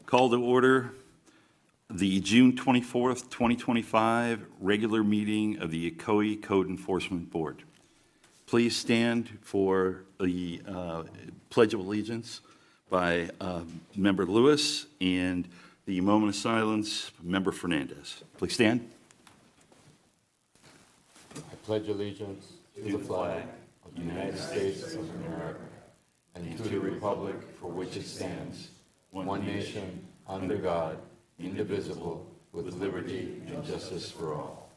Call to order the June 24th, 2025 regular meeting of the Ocoee Code Enforcement Board. Please stand for the Pledge of Allegiance by Member Lewis and the moment of silence, Member Fernandez. Please stand. I pledge allegiance to the flag of the United States of America and to the republic for which it stands, one nation, under God, indivisible, with liberty and justice for all.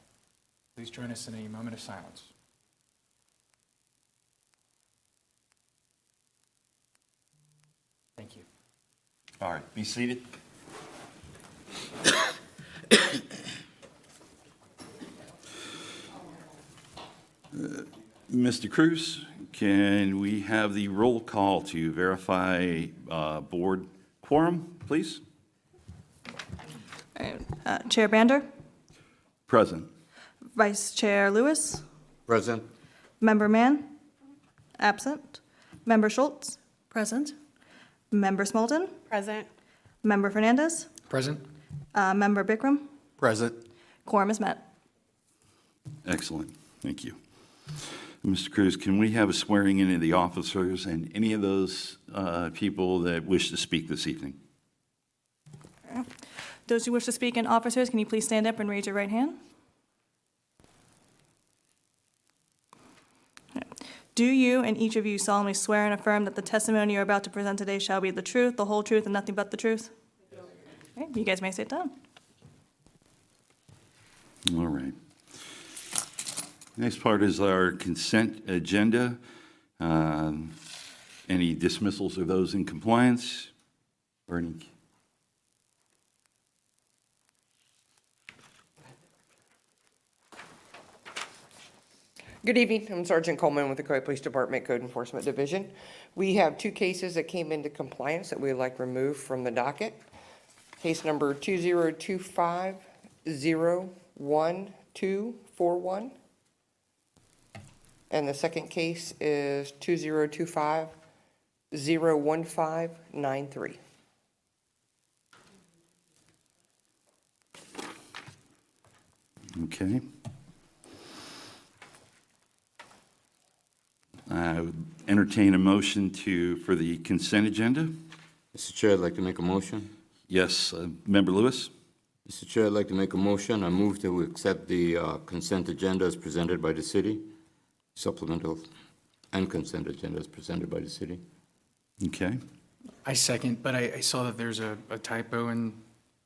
Please join us in a moment of silence. Thank you. All right, be seated. Mr. Cruz, can we have the roll call to verify board quorum, please? Chair Bander, Present. Vice Chair Lewis, Present. Member Mann, absent. Member Schultz, present. Member Smolden, Present. Member Fernandez, Present? Member Bikram. Present. Quorum is met. Excellent, thank you. Mr. Cruz, can we have a swearing in of the officers and any of those people that wish to speak this evening? Those who wish to speak in officers, can you please stand up and raise your right hand? Do you and each of you solemnly swear and affirm that the testimony you're about to present today shall be the truth, the whole truth, and nothing but the truth? Okay, you guys may sit down. All right. Next part is our consent agenda. Any dismissals of those in compliance? Or any? Good evening. I'm Sergeant Coleman with the Ocoee Police Department Code Enforcement Division. We have two cases that came into compliance that we'd like removed from the docket. Case number 2025-01241. And the second case is 2025-01593. Okay. I would entertain a motion for the consent agenda. Mr. Chair, I'd like to make a motion. Yes, Member Lewis? Mr. Chair, I'd like to make a motion. I move to accept the consent agenda as presented by the city, supplemental and consent agenda as presented by the city. Okay. I second, but I saw that there's a typo in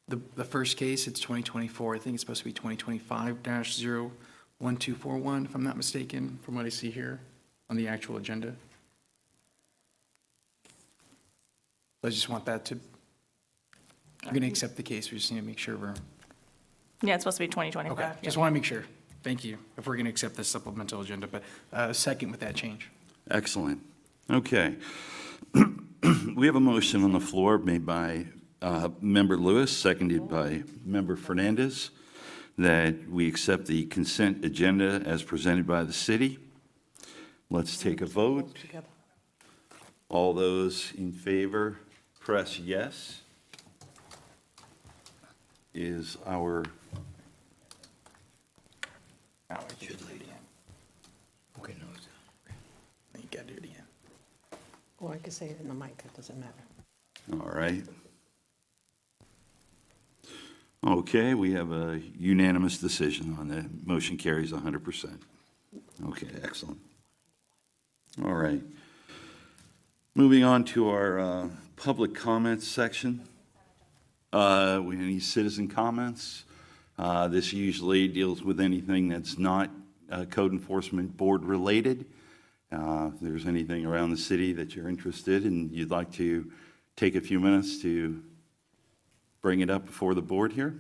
the first case. It's 2024. I think it's supposed to be 2025-01241, if I'm not mistaken, from what I see here on the actual agenda. I just want that to, I'm going to accept the case. We just need to make sure we're, Yeah, it's supposed to be 2025. okay, just want to make sure. Thank you, if we're going to accept this supplemental agenda, but second with that change. Excellent. Okay. We have a motion on the floor made by Member Lewis, seconded by Member Fernandez, that we accept the consent agenda as presented by the city. Let's take a vote. All those in favor, press yes. Is our, Now I should do it again. Okay, no. You got to do it again. Or I could say it in the mic, it doesn't matter. all right. Okay, we have a unanimous decision on the motion carries 100%. Okay, excellent. All right. Moving on to our public comments section. Any citizen comments? This usually deals with anything that's not code enforcement board related. If there's anything around the city that you're interested in, you'd like to take a few minutes to bring it up before the board here.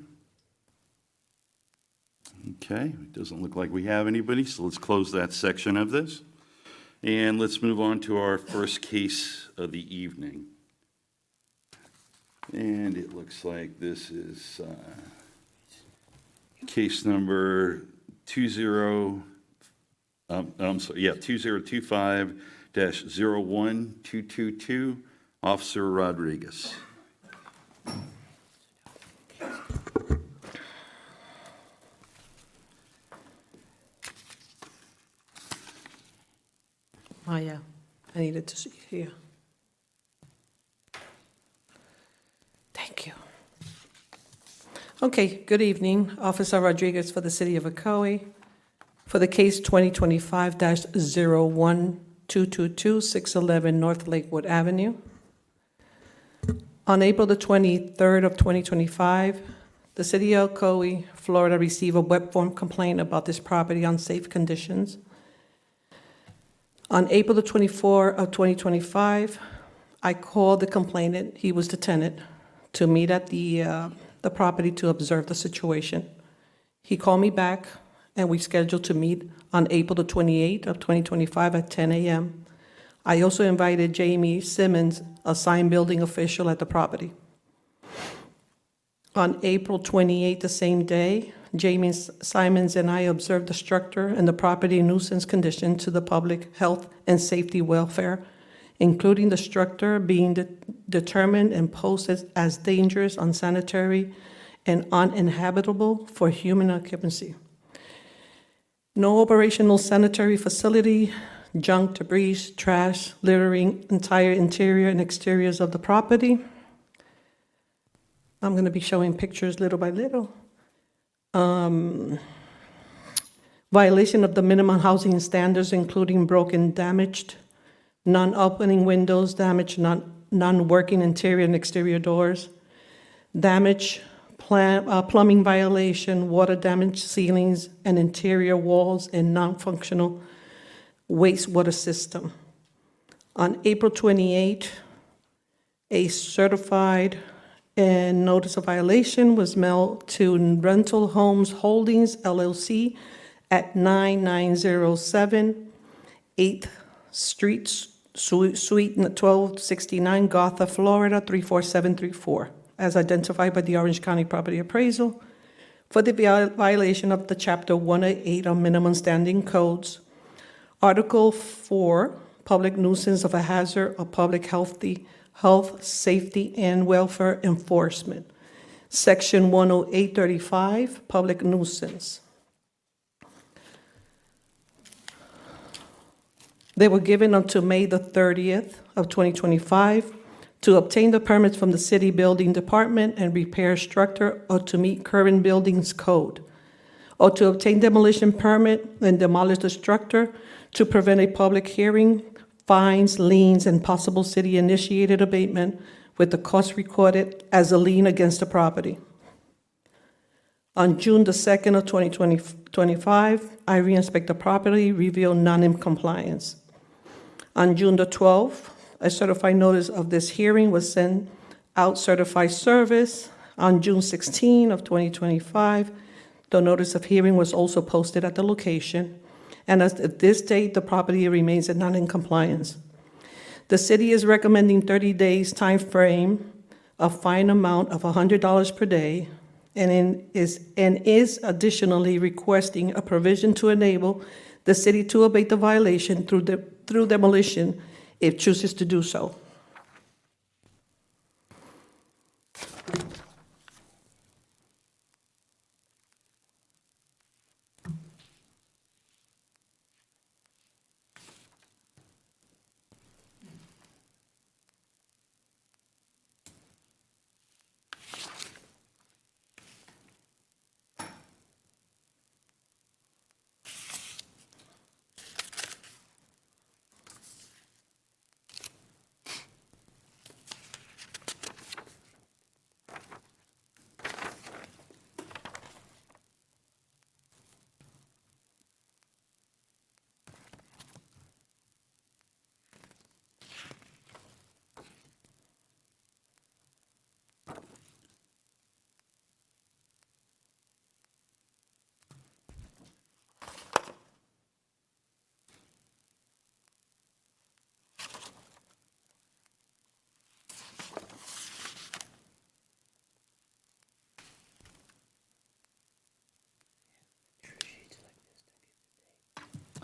Okay, it doesn't look like we have anybody, so let's close that section of this. And let's move on to our first case of the evening. And it looks like this is case number 2025-01222, Officer Rodriguez. Maya, I needed to see you here. Thank you. Okay, good evening. Officer Rodriguez for the City of Ocoee. For the case 2025-01222, 611 North Lakewood Avenue. On April the 23rd of 2025, the City of Ocoee, Florida received a web form complaint about this property unsafe conditions. On April the 24th of 2025, I called the complainant, he was the tenant, to meet at the property to observe the situation. He called me back, and we scheduled to meet on April the 28th of 2025 at 10 a.m. I also invited Jamie Simmons, a sign building official at the property. On April 28th, the same day, Jamie Simons and I observed the structure and the property nuisance condition to the public health and safety welfare, including the structure being determined and posted as dangerous, unsanitary, and uninhabitable for human occupancy. No operational sanitary facility, junk, debris, trash, littering entire interior and exteriors of the property. I'm going to be showing pictures little by little. Violation of the minimum housing standards, including broken, damaged, non-opening windows, damaged, non-working interior and exterior doors, damaged plumbing violation, water damage ceilings and interior walls, and non-functional wastewater system. On April 28, a certified and notice of violation was mailed to Rental Homes Holdings LLC at 9907 8th Street, Suite 1269, Gotha, Florida 34734, as identified by the Orange County Property Appraisal for the violation of the Chapter 108 of Minimum Standing Codes, Article 4, Public Nuisance of a Hazard of Public Health, Safety, and Welfare Enforcement, Section 10835, Public Nuisance. They were given until May the 30th of 2025 to obtain the permits from the City Building Department and repair structure or to meet current buildings code, or to obtain demolition permit and demolish the structure to prevent a public hearing, fines, liens, and possible city-initiated abatement with the cost recorded as a lien against the property. On June the 2nd of 2025, I re-inspect the property, revealed non-compliance. On June the 12th, a certified notice of this hearing was sent out, certified service. On June 16 of 2025, the notice of hearing was also posted at the location, and as of this date, the property remains in non-compliance. The city is recommending 30 days time frame, a fine amount of $100 per day, and is additionally requesting a provision to enable the city to abate the violation through demolition if chooses to do so.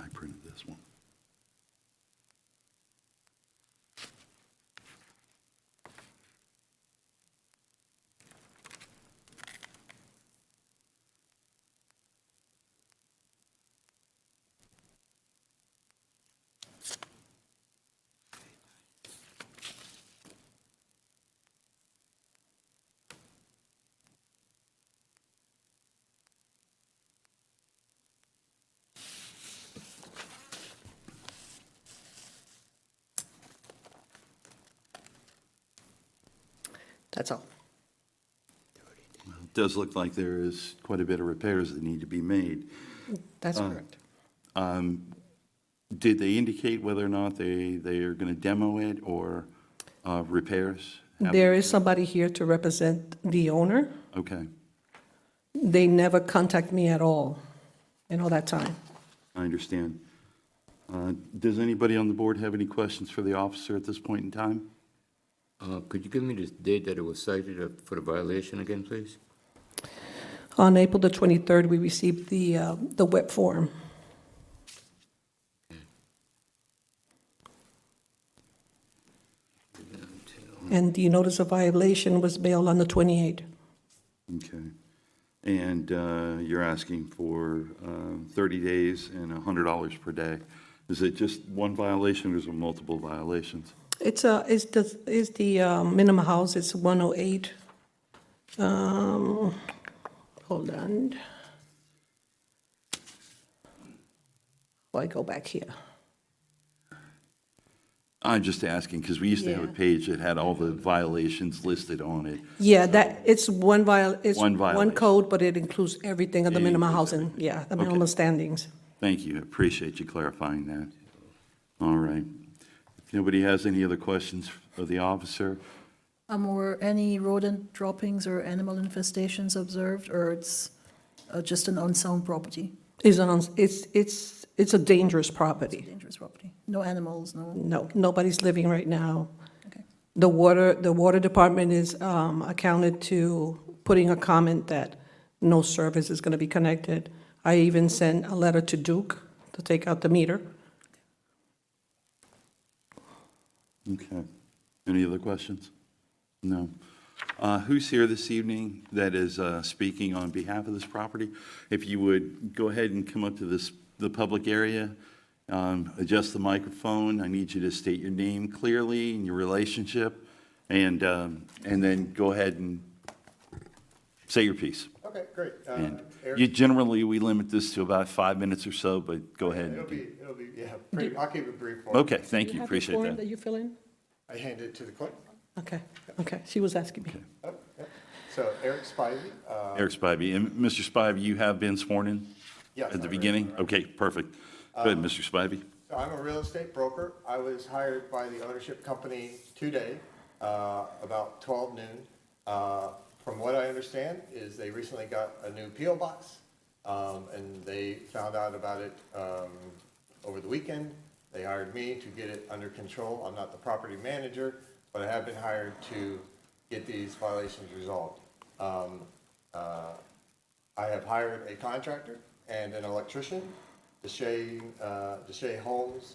I printed this one. That's all. It does look like there is quite a bit of repairs that need to be made. That's correct. Did they indicate whether or not they are going to demo it or repairs? There is somebody here to represent the owner. Okay, They never contact me at all in all that time. I understand. Does anybody on the board have any questions for the officer at this point in time? Could you give me the date that it was cited for the violation again, please? On April the 23rd, we received the web form. And the notice of violation was mailed on the 28th. Okay. And you're asking for 30 days and $100 per day. Is it just one violation or is it multiple violations? It's the minimum house, it's 108. Hold on. Oh, I go back here. I'm just asking because we used to have a Yeah. page that had all the violations listed on it. Yeah, it's One one violation. code, but it includes everything of the It minimum includes housing, everything. yeah, the Okay. minimum standings. Thank you. I appreciate you clarifying that. All right. If nobody has any other questions of the officer, Were any rodent droppings or animal infestations observed, or it's just an unsound property, It's a dangerous property. dangerous property? No animals, no, No, nobody's living right now. okay. The water department is accounted to putting a comment that no service is going to be connected. I even sent a letter to Duke to take out the meter. okay. Any other questions? No. Who's here this evening that is speaking on behalf of this property? If you would go ahead and come up to the public area, adjust the microphone. I need you to state your name clearly and your relationship, and then go ahead and say your piece. Okay, great. And Eric, we limit this to about 5 minutes or so, but go ahead. it'll be, yeah, pretty, I'll keep it brief for you. Okay, thank you, appreciate Form that. that you fill in? I hand it to the clerk. Okay, she was asking me. Oh, yeah. So Eric Spivey, Eric Spivey, and Mr. Spivey, you have been sworn in yes. at the I'm beginning? ready. Okay, perfect. Go ahead, Mr. Spivey. So I'm a real estate broker. I was hired by the ownership company today, about 12 noon. From what I understand is they recently got a new P.O. box, and they found out about it over the weekend. They hired me to get it under control. I'm not the property manager, but I have been hired to get these violations resolved. I have hired a contractor and an electrician, Deshay Holmes,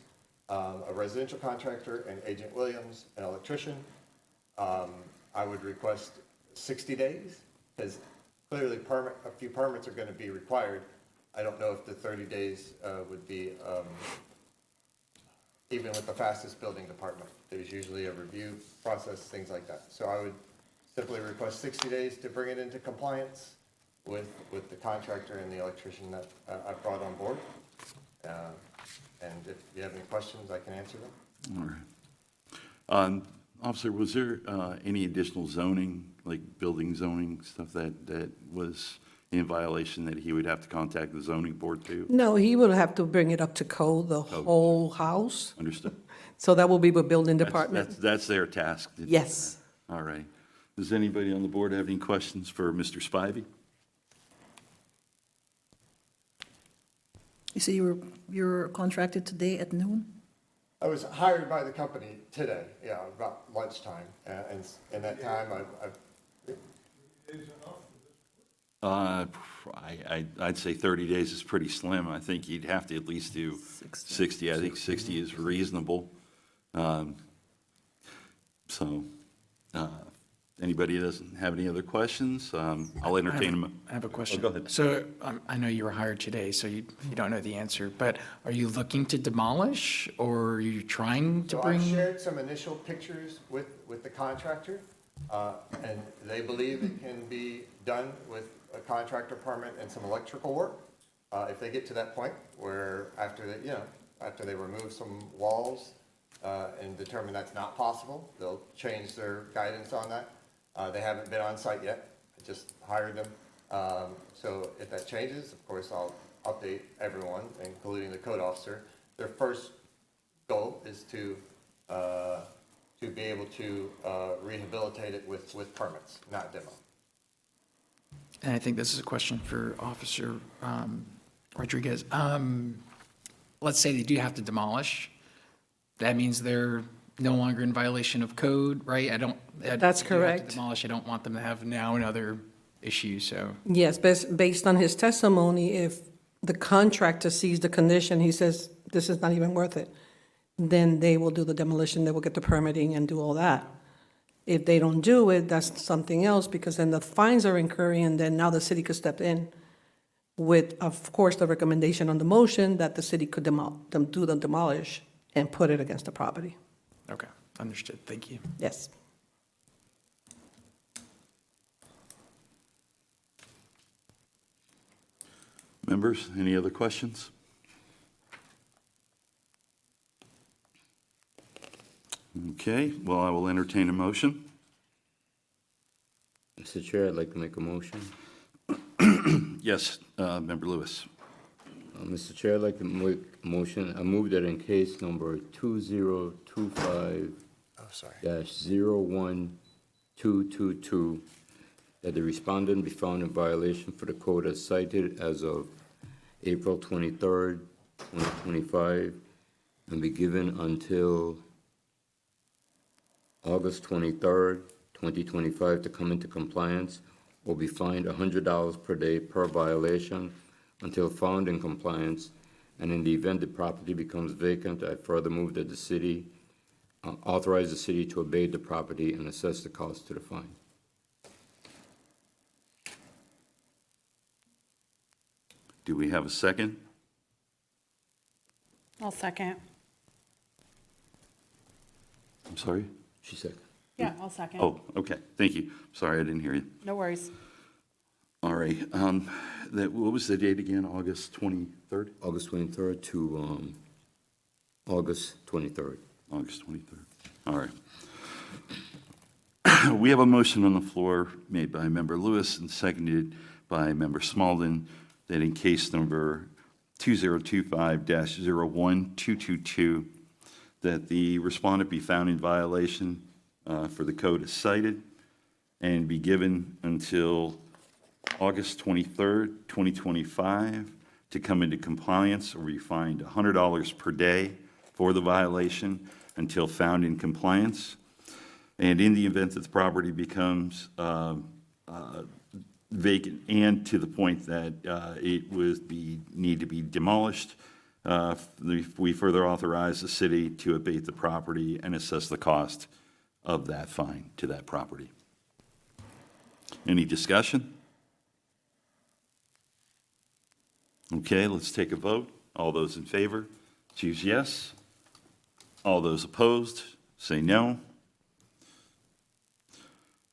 a residential contractor, and Agent Williams, an electrician. I would request 60 days, because clearly a few permits are going to be required. I don't know if the 30 days would be, even with the fastest building department. There's usually a review process, things like that. So I would simply request 60 days to bring it into compliance with the contractor and the electrician that I brought on board. And if you have any questions, I can answer them. All right. Officer, was there any additional zoning, like building zoning, stuff that was in violation that he would have to contact the zoning board to? No, he will have to bring it up to code, the whole house. Understood. So that will be the building That's- department. That's their task. to do Yes. that. All right. Does anybody on the board have any questions for Mr. Spivey? You say you were contracted today at noon? I was hired by the company today, yeah, about lunchtime. And in that time, I'd say 30 days is pretty slim. I think you'd have to at least do 60. I think 60 is reasonable. So, anybody doesn't have any other questions, I'll entertain them. I have a question. go ahead. So I know you were hired today, so you don't know the answer, but are you looking to demolish or are you trying to So I bring? shared some initial pictures with the contractor, and they believe it can be done with a contractor permit and some electrical work. If they get to that point where after they remove some walls, and determine that's not possible, they'll change their guidance on that. They haven't been on site yet. I just hired them. So if that changes, of course, I'll update everyone, including the code officer. Their first goal is to be able to rehabilitate it with permits, not demo. And I think this is a question for Officer Rodriguez. Let's say they do have to demolish. That means they're no longer in violation of code, right? That's if you have to correct. demolish, I don't want them to have now another issue, so. Yes, based on his testimony, if the contractor sees the condition, he says, this is not even worth it, then they will do the demolition, they will get the permitting and do all that. If they don't do it, that's something else, because then the fines are incurring, and then now the city could step in with, of course, the recommendation on the motion that the city could do the demolish and put it against the property. Okay, understood, thank you. Yes. Members, any other questions? Okay, well, I will entertain a motion. Mr. Chair, I'd like to make a motion. Yes, Member Lewis. Mr. Chair, I'd like to make a motion. I move that in case number 2025 Oh, sorry. -01222, that the respondent be found in violation for the code as cited as of April 23rd, 2025, and be given until August 23rd, 2025 to come into compliance, or be fined $100 per day per violation until found in compliance, and in the event the property becomes vacant, I further move that the city authorize the city to abate the property and assess the cost to the fine. Do we have a second? I'll second. I'm sorry? She said. Yeah, I'll second. Oh, okay, thank you. Sorry, I didn't hear you. No worries. All right, what was the date again? August 23rd? August 23rd to August 23rd. August 23rd. All right. We have a motion on the floor made by Member Lewis and seconded by Member Smalden that in case number 2025-01222, that the respondent be found in violation for the code as cited and be given until August 23rd, 2025 to come into compliance or be fined $100 per day for the violation until found in compliance. And in the event that the property becomes vacant and to the point that it would need to be demolished, we further authorize the city to abate the property and assess the cost of that fine to that property. Any discussion? Okay, let's take a vote. All those in favor, choose yes. All those opposed, say no.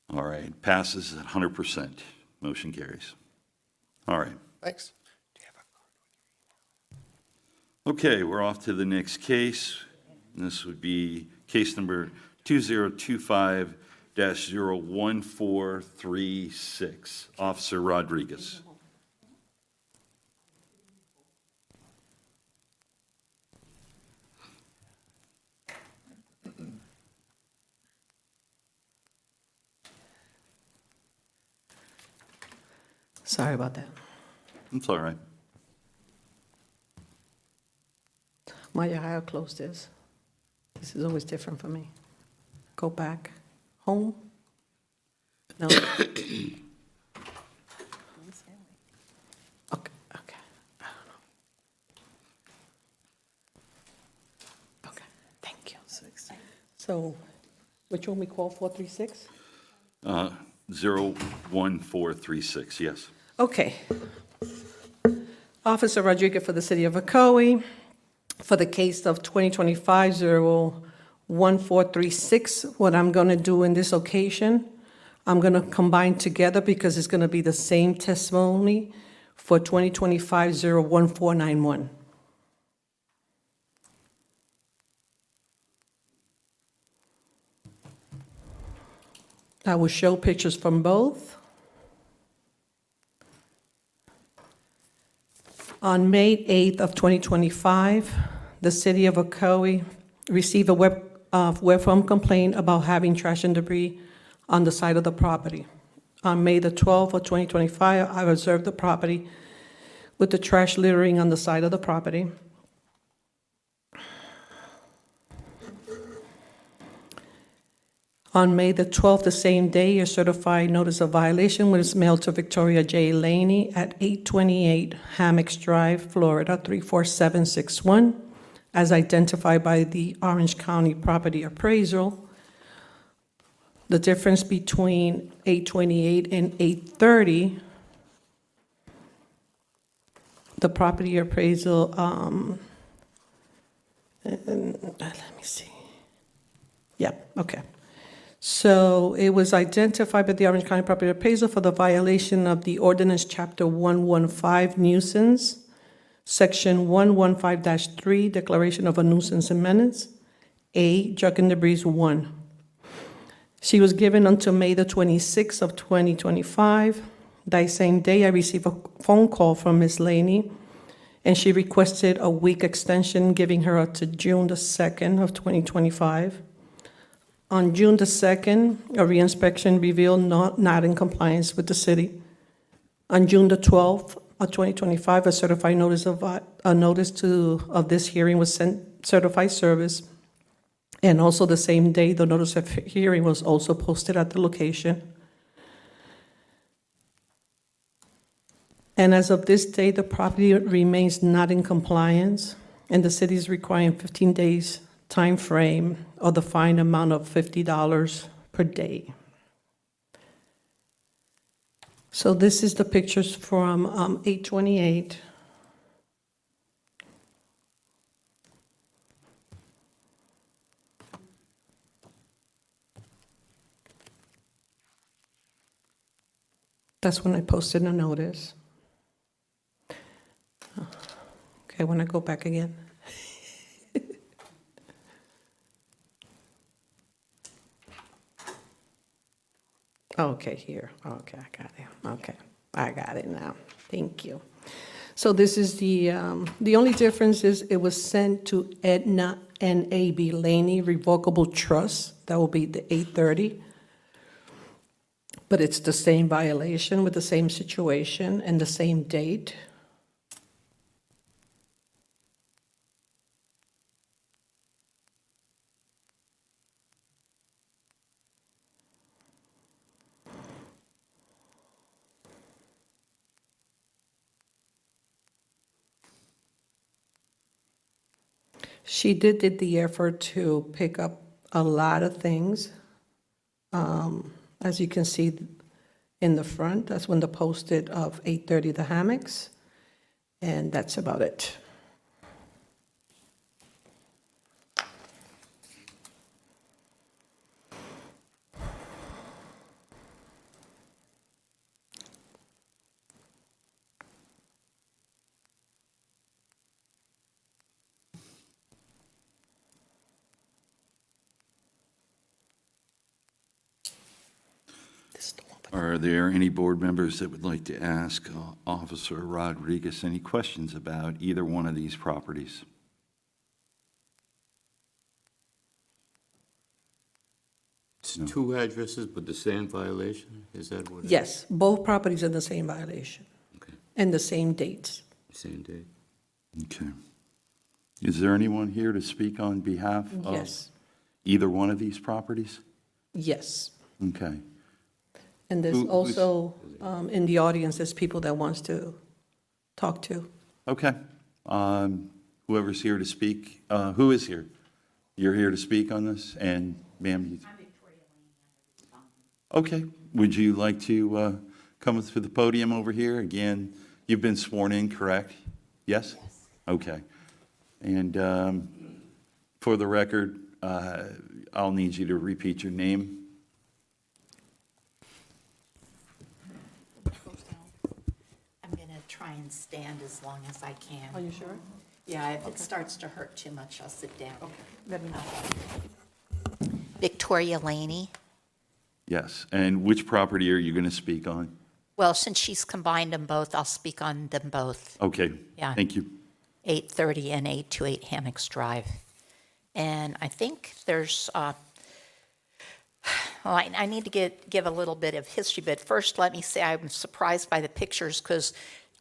All right, passes at 100%. Motion carries. All right. Thanks. Okay, we're off to the next case. This would be case number 2025-01436. Officer Rodriguez. Sorry about that. It's all right. Maya, how close this? This is always different for me. Go back. Home? No? Okay, okay. I don't know. Okay, thank you. So, which one we call 436? 01436, yes. Okay. Officer Rodriguez for the City of Ocoee, for the case of 2025-01436, what I'm going to do in this occasion, I'm going to combine together because it's going to be the same testimony for 2025-01491. I will show pictures from both. On May 8th of 2025, the city of Ocoee received a web form complaint about having trash and debris on the side of the property. On May the 12th of 2025, I observed the property with the trash littering on the side of the property. On May the 12th, the same day, a certified notice of violation was mailed to Victoria J. Laney at 828 Hammocks Drive, Florida, 34761, as identified by the Orange County Property Appraisal. The difference between 828 and 830, the property appraisal, let me see. Yeah, okay. So it was identified by the Orange County Property Appraisal for the violation of the ordinance chapter 115 nuisance, section 115-3, declaration of a nuisance and menace, A, junk and debris 1. She was given until May the 26th of 2025. That same day, I received a phone call from Ms. Laney, and she requested a week extension, giving her up to June the 2nd of 2025. On June the 2nd, a reinspection revealed not in compliance with the city. On June the 12th of 2025, a certified notice of this hearing was sent, certified service. And also the same day, the notice of hearing was also posted at the location. And as of this day, the property remains not in compliance, and the city is requiring 15 days time frame or the fine amount of $50 per day. So this is the pictures from 828. That's when I posted a notice. Okay, when I go back again. Okay, here. Okay, I got it. Okay, I got it now. Thank you. So this is the only difference is it was sent to Edna N.A.B. Laney Revocable Trust. That will be the 830. But it's the same violation with the same situation and the same date. She did the effort to pick up a lot of things. As you can see in the front, that's when the posted of 830 the hammocks, and that's about it. Are there any board members that would like to ask Officer Rodriguez any questions about either one of these properties? It's two addresses, but the same violation? Is that what it is? Yes, both properties are the same violation Okay, and the same dates. same day. Okay. Is there anyone here to speak on behalf of Yes, either one of these properties? yes. Okay. And there's Who's- also, in the audience, there's people that wants to talk to. Okay. Whoever's here to speak, who is here? You're here to speak on this? And ma'am? I'm Victoria Lane. Okay. Would you like to come to the podium over here? Again, you've been sworn in, correct? Yes? Yes. Okay. And for the record, I'll need you to repeat your name. I'm going to try and stand as long as I can. Are you sure? Yeah, if it starts to hurt too much, I'll sit down. Okay, let me know. Victoria Laney. Yes, and which property are you going to speak on? Well, since she's combined them both, I'll speak on them both. Okay, Yeah. thank you. 830 and 828 Hammocks Drive. And I think there's, well, I need to give a little bit of history, but first let me say I'm surprised by the pictures because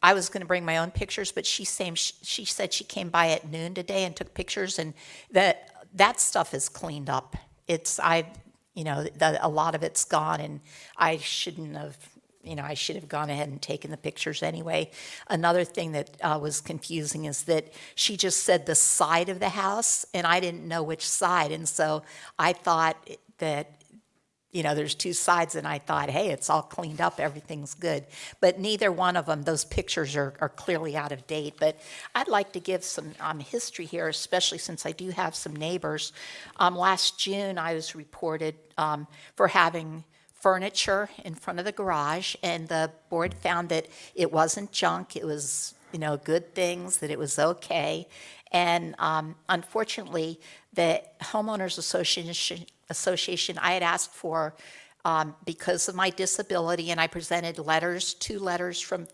I was going to bring my own pictures, but she said she came by at noon today and took pictures, and that stuff is cleaned up. A lot of it's gone, and I shouldn't have. I should have gone ahead and taken the pictures anyway. Another thing that was confusing is that she just said the side of the house, and I didn't know which side. And so I thought that, there's two sides, and I thought, hey, it's all cleaned up, everything's good. But neither one of them, those pictures are clearly out of date. But I'd like to give some history here, especially since I do have some neighbors. Last June, I was reported for having furniture in front of the garage, and the board found that it wasn't junk, it was, good things, that it was okay. And unfortunately, the homeowners association I had asked for, because of my disability, and I presented two letters from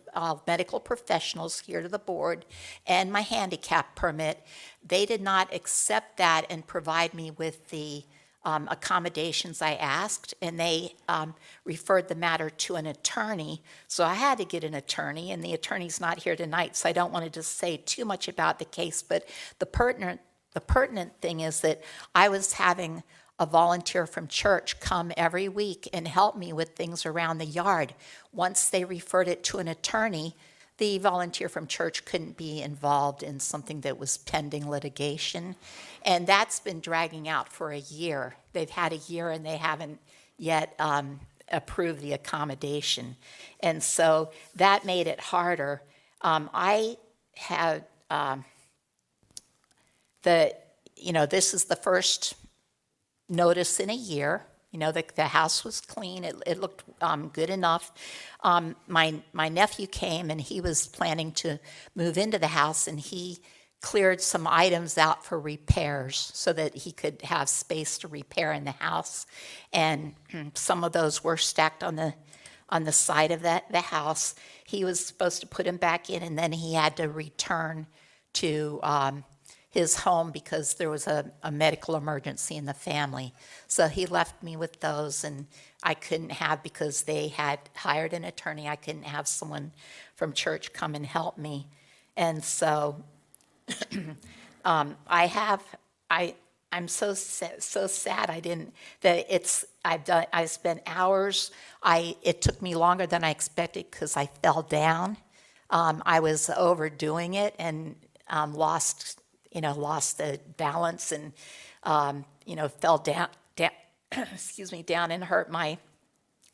medical professionals here to the board, and my handicap permit. They did not accept that and provide me with the accommodations I asked, and they referred the matter to an attorney. So I had to get an attorney, and the attorney's not here tonight, so I don't want to just say too much about the case. But the pertinent thing is that I was having a volunteer from church come every week and help me with things around the yard. Once they referred it to an attorney, the volunteer from church couldn't be involved in something that was pending litigation. And that's been dragging out for a year. They've had a year and they haven't yet approved the accommodation. And so that made it harder. I had this is the first notice in a year. The house was clean. It looked good enough. My nephew came, and he was planning to move into the house, and he cleared some items out for repairs so that he could have space to repair in the house. And some of those were stacked on the side of the house. He was supposed to put them back in, and then he had to return to his home because there was a medical emergency in the family. So he left me with those, and I couldn't have, because they had hired an attorney, I couldn't have someone from church come and help me. And so I'm so sad I spent hours. It took me longer than I expected because I fell down. I was overdoing it and lost the balance, and fell down down and hurt my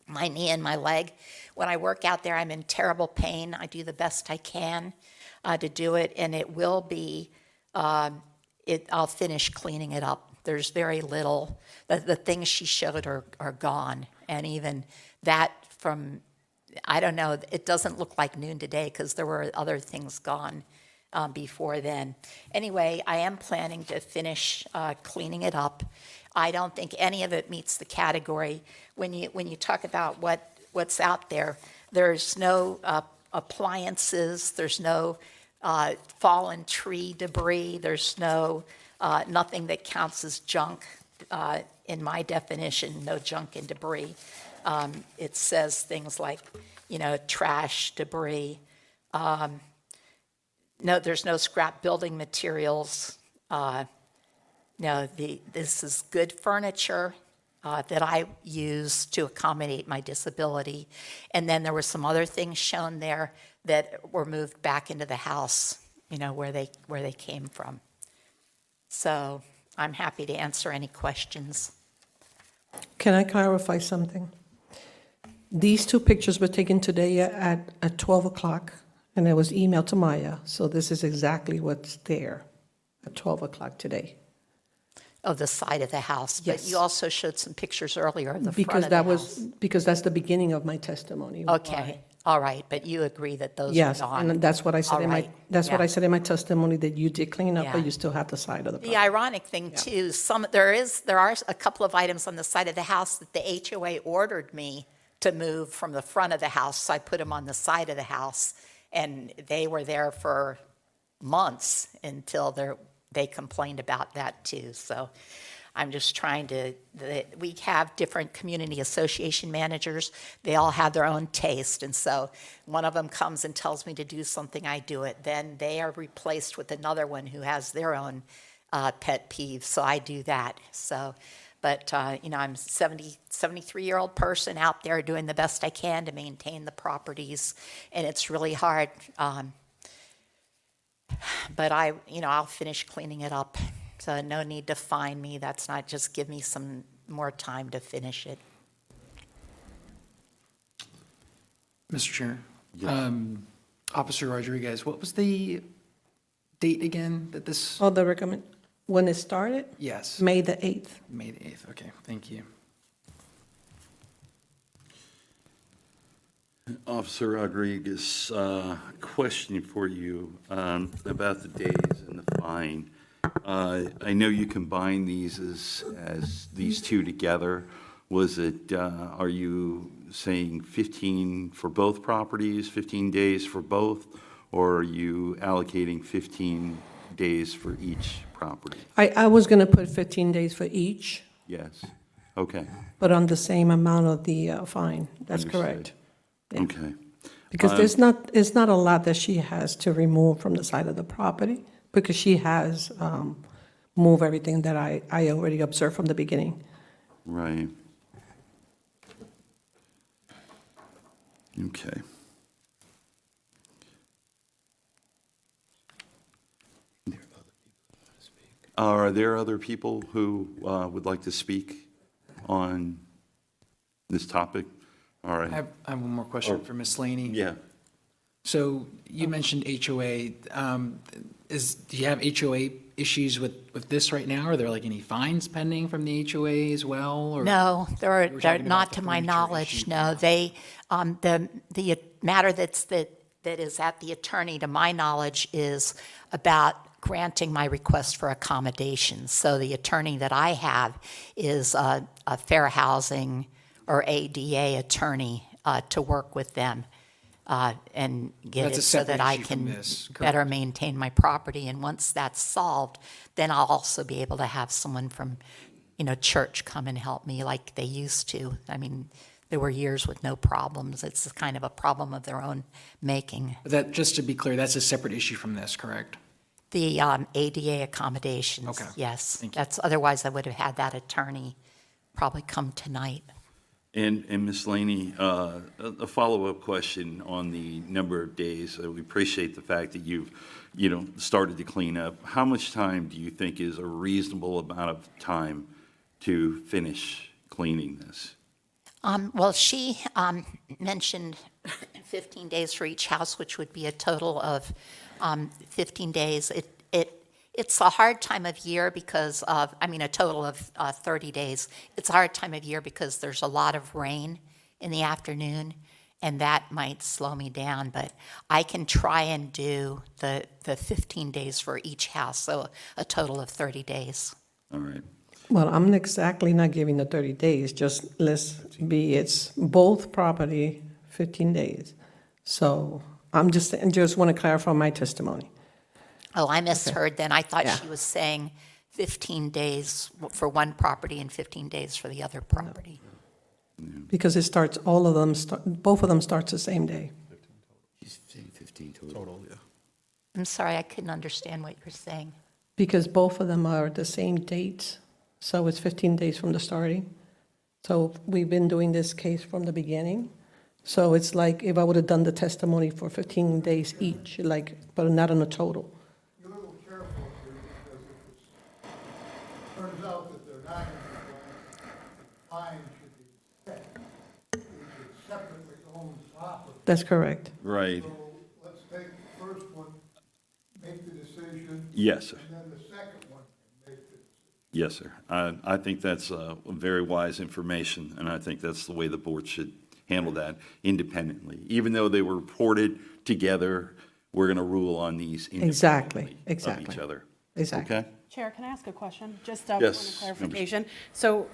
knee and my leg. When I work out there, I'm in terrible pain. I do the best I can to do it, and it will be, I'll finish cleaning it up. There's very little, the things she showed are gone, and even that I don't know, it doesn't look like noon today because there were other things gone before then. Anyway, I am planning to finish cleaning it up. I don't think any of it meets the category. When you talk about what's out there, there's no appliances, there's no fallen tree debris, there's nothing that counts as junk in my definition, no junk and debris. It says things like, trash, debris. No, there's no scrap building materials. This is good furniture that I use to accommodate my disability. And then there were some other things shown there that were moved back into the house, where they came from. So I'm happy to answer any questions. Can I clarify something? These two pictures were taken today at 12 o'clock, and it was emailed to Maya. So this is exactly what's there at 12 o'clock today. Of the side of the house. Yes. But you also showed some pictures earlier of the front Because of the that house. because that's the beginning of my testimony. Okay, All right, but you agree that those are Yes, gone? and that's what I said All in my, right, that's what yeah. I said in my testimony, that you did clean up, but Yeah. you still have the side of the The property. ironic thing too, there are a couple of items on the side of the house that the HOA ordered me to move from the front of the house, so I put them on the side of the house, and they were there for months until they complained about that too. So I'm just trying to, we have different community association managers. They all have their own taste. And so one of them comes and tells me to do something, I do it. Then they are replaced with another one who has their own pet peeves. So I do that. So, but, I'm a 73-year-old person out there doing the best I can to maintain the properties. And it's really hard. But I'll finish cleaning it up. So no need to fine me. That's not, just give me some more time to finish it. Mr. Chair. Officer Rodriguez, what was the date again that this? Oh, the recommend, when it started? Yes, May the 8th. May the 8th. Okay, thank you. Officer Rodriguez, question for you about the days and the fine. I know you combine these as these two together. Was it, are you saying 15 for both properties, 15 days for both, or are you allocating 15 days for each property? I was going to put 15 days for each, Yes. Okay. but on the same amount of the fine. That's Understood. correct. Yeah. Okay. Because it's not a lot that she has to remove from the side of the property, because she has moved everything that I already observed from the beginning. Right. Okay. Are there other people who would like to speak on this topic? All I right. have one more question for Ms. Laney. Yeah. So you mentioned HOA. Do you have HOA issues with this right now? Are there like any fines pending from the HOA as well? Or No, You were they're talking not about to the my furniture knowledge, issue. no. They, the matter that is at the attorney, to my knowledge, is about granting my request for accommodations. So the attorney that I have is a fair housing or ADA attorney to work with them and get That's it a so separate that I issue from can this, better correct? maintain my property. And once that's solved, then I'll also be able to have someone from, church come and help me like they used to. I mean, there were years with no problems. It's kind of a problem of their own making. But that, just to be clear, that's a separate issue from this, correct? The ADA accommodations, Okay. yes. Thank you. That's, otherwise I would have had that attorney probably come tonight. And Ms. Laney, a follow-up question on the number of days. We appreciate the fact that you've, started to clean up. How much time do you think is a reasonable amount of time to finish cleaning this? Well, she mentioned 15 days for each house, which would be a total of 15 days. It's a hard time of year because of, a total of 30 days. It's a hard time of year because there's a lot of rain in the afternoon, and that might slow me down. But I can try and do the 15 days for each house, so a total of 30 days. All right. Well, I'm exactly not giving the 30 days, just it's both property, 15 days. So I just want to clarify my testimony. Oh, I misheard then. I thought Yeah. she was saying 15 days for one property and 15 days for the other property. Because it starts, both of them starts the same day. He's saying 15 total. Yeah. I'm sorry, I couldn't understand what you're saying. Because both of them are the same date, so it's 15 days from the starting. So we've been doing this case from the beginning. So it's like if I would have done the testimony for 15 days each, but not on a total. You're a little careful here, because if it turns out that they're not in compliance, the fine should be set. It's a separately owned property. That's correct. Right. So let's take the first one, make the decision, Yes, sir. and then the second one, make the decision. Yes, sir. I think that's very wise information, and I think that's the way the board should handle that independently. Even though they were reported together, we're going to rule on these independently of Exactly. each other. Exactly. Okay? Chair, can I ask a question? Just a point Yes, of clarification. So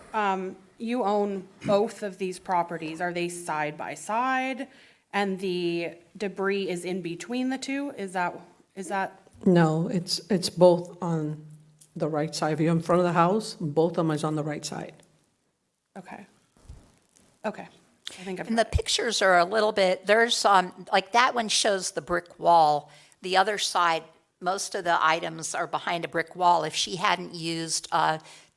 you own both of these properties. Are they side by side? And the debris is in between the two? Is that, No, it's both on the right side. If you're in front of the house, both of them is on the right side. okay. Okay. I think I've. And the pictures are a little bit, there's, like that one shows the brick wall. The other side, most of the items are behind a brick wall. If she hadn't used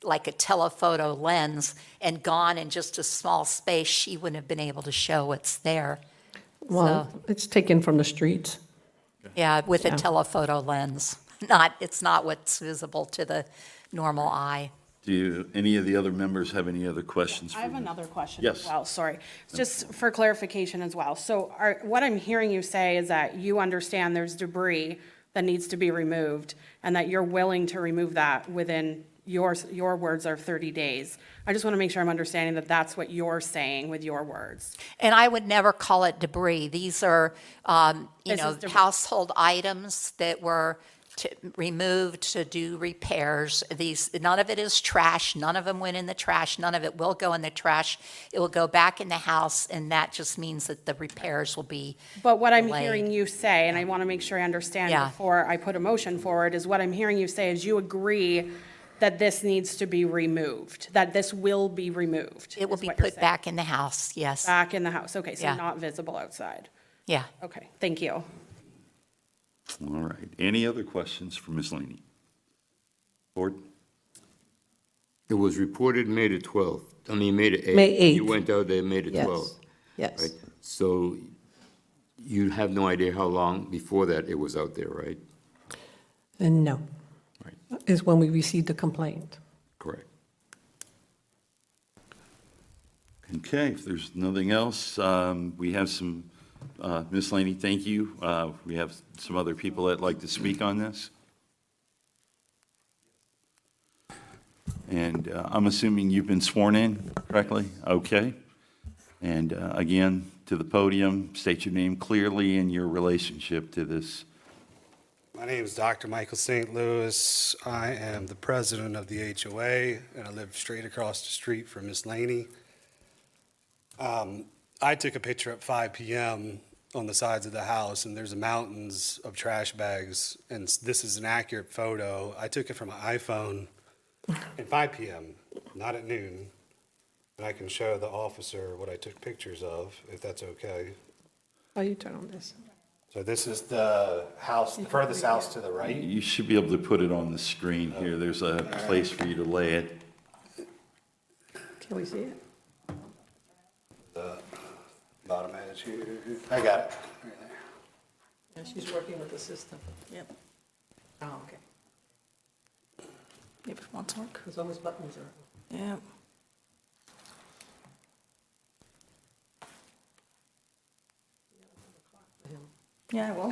like a telephoto lens and gone in just a small space, she wouldn't have been able to show what's there. Well, it's taken from the streets. Yeah, with a Yeah. telephoto lens. It's not what's visible to the normal eye. Do any of the other members have any other questions? I have for you? another question Yes. as well, sorry. Just for clarification as well. So what I'm hearing you say is that you understand there's debris that needs to be removed and that you're willing to remove that within your words are 30 days. I just want to make sure I'm understanding that that's what you're saying with your words. And I would never call it debris. These are, This is debris. household items that were removed to do repairs. None of it is trash. None of them went in the trash. None of it will go in the trash. It will go back in the house, and that just means that the repairs will be But what I'm delayed. hearing you say, and I want to make sure I understand Yeah. before I put a motion forward, is what I'm hearing you say is you agree that this needs to be removed, that this will be removed. It will is be what you're put saying. back in the house, yes. Back in the house, okay, so Yeah. not visible outside. Yeah. Okay, thank you. All right. Any other questions for Ms. Laney? Board? It was reported May the 12th, May the 8th. May 8th. You went out there May the Yes. 12th. Yes. Right? So you have no idea how long before that it was out there, right? And no, Right, is when we received the complaint. correct. Okay, if there's nothing else, we have some, Ms. Laney, thank you. We have some other people that'd like to speak on this. And I'm assuming you've been sworn in correctly? Okay. And again, to the podium, state your name clearly and your relationship to this. My name is Dr. Michael St. Louis. I am the president of the HOA, and I live straight across the street from Ms. Laney. I took a picture at 5 PM on the sides of the house, and there's mountains of trash bags, and this is an accurate photo. I took it from an iPhone at 5 PM, not at noon, and I can show the officer what I took pictures of, if that's okay. Oh, you turn on this. So this is the house, the furthest house to the right. You should be able to put it on the screen here. There's a place for you to lay it. Can we see it? The bottom edge here. I got it. Right there. Yeah, she's working with the system. Yep. Oh, okay. If it wants to work. Because all those buttons are. Yeah. Yeah, I will.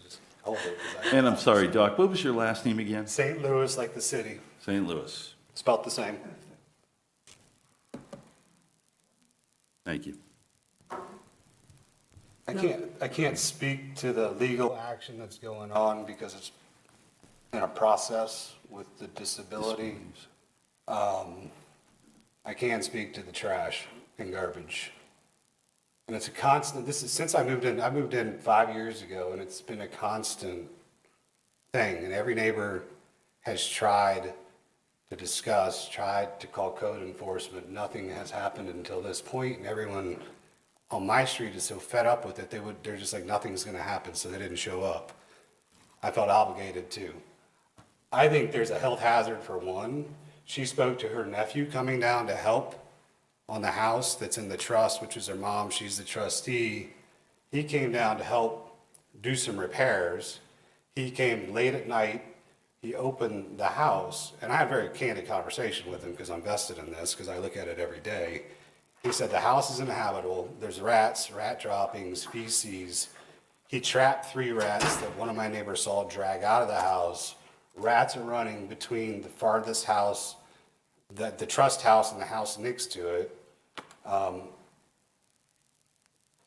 Just hold it, 'cause And I'm sorry, Doc, what was your last name again? St. Louis, like the city, St. Louis. spelt the same. Thank you. I can't speak to the legal action that's going on because it's in a process with the disability. I can speak to the trash and garbage. And it's a constant, since I moved in 5 years ago, and it's been a constant thing. And every neighbor has tried to discuss, tried to call code enforcement. Nothing has happened until this point, and everyone on my street is so fed up with it, they're just like, nothing's gonna happen, so they didn't show up. I felt obligated to. I think there's a health hazard for one. She spoke to her nephew coming down to help on the house that's in the trust, which is her mom, she's the trustee. He came down to help do some repairs. He came late at night, he opened the house, and I had a very candid conversation with him because I'm vested in this, because I look at it every day. He said the house is inhabitable, there's rats, rat droppings, feces. He trapped 3 rats that one of my neighbors saw drag out of the house. Rats are running between the farthest house, the trust house and the house next to it.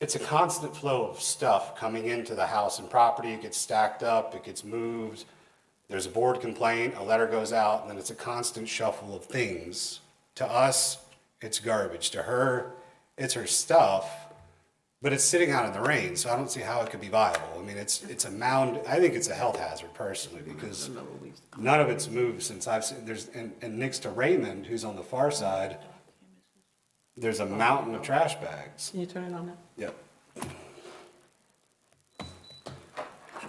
it's a constant flow of stuff coming into the house and property. It gets stacked up, it gets moved. There's a board complaint, a letter goes out, and then it's a constant shuffle of things. To us, it's garbage. To her, it's her stuff, but it's sitting out in the rain, so I don't see how it could be viable. I mean, it's a mound, I think it's a health hazard personally, because none of it's moved since I've seen, and next to Raymond, who's on the far side, there's a mountain of trash bags. Can you turn it on now? Yep.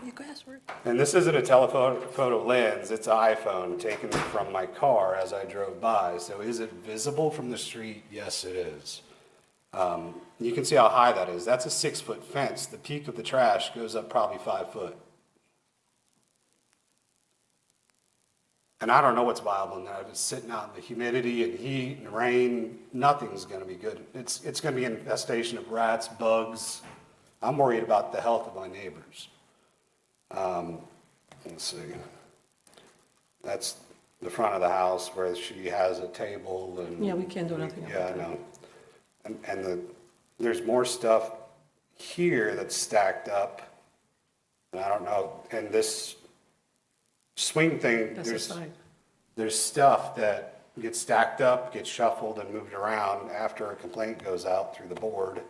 Your password. And this isn't a telephoto lens, it's an iPhone taken from my car as I drove by. So is it visible from the street? Yes, it is. You can see how high that is. That's a 6-foot fence. The peak of the trash goes up probably 5 foot. And I don't know what's viable in there. If it's sitting out in the humidity and heat and rain, nothing's gonna be good. It's gonna be an infestation of rats, bugs. I'm worried about the health of my neighbors. Let's see. That's the front of the house where she has a table and. Yeah, we can't do nothing about Yeah, I that. know. There's more stuff here that's stacked up. And I don't know, and this swing thing, That's the side. there's stuff that gets stacked up, gets shuffled and moved around after a complaint goes out through the board.